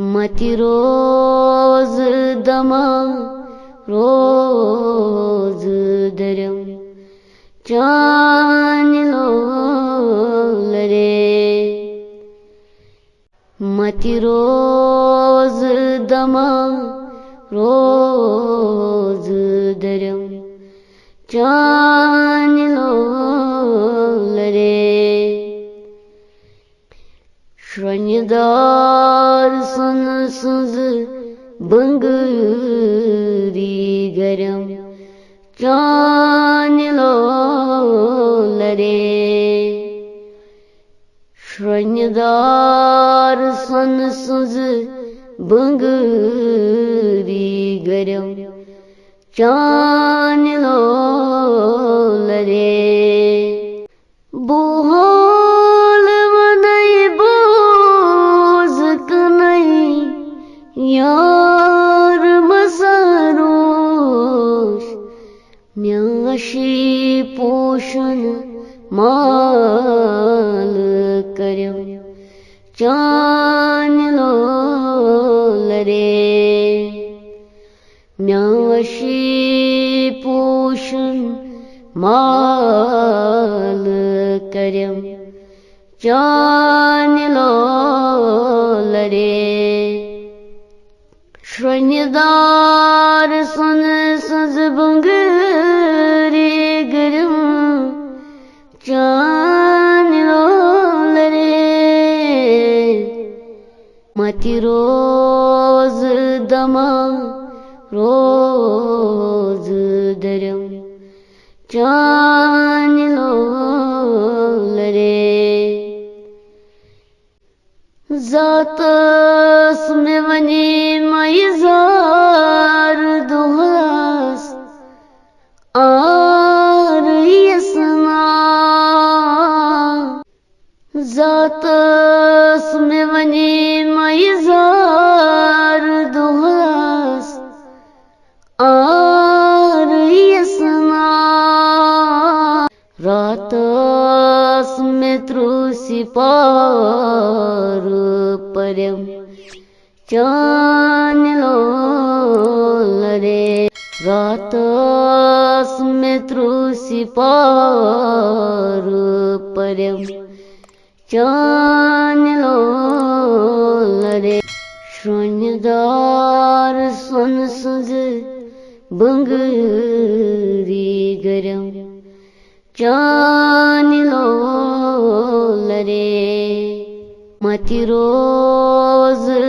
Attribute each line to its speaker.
Speaker 1: मति रोज दमा रोज दरम चान लो लरे मति रोज दमा रोज दरम चान लो लरे श्रृंगार सन सुज बंगरी गरम चान लो लरे श्रृंगार सन सुज बंगरी गरम चान लो लरे बोहल मनई बोझ कनई यार मसरोश म्याशी पोषण माल करम चान लो लरे म्याशी पोषण माल करम चान लो लरे श्रृंगार सन सज बंगरी गरम चान लो लरे मति रोज दमा रोज दरम चान लो लरे जातस में वनी मईजार दुहस आर यसना जातस में वनी मईजार दुहस आर यसना रातस में त्रुसि पार परम चान लो लरे रातस में त्रुसि पार परम चान लो लरे श्रृंगार सन सुज बंगरी गरम चान लो लरे मति रोज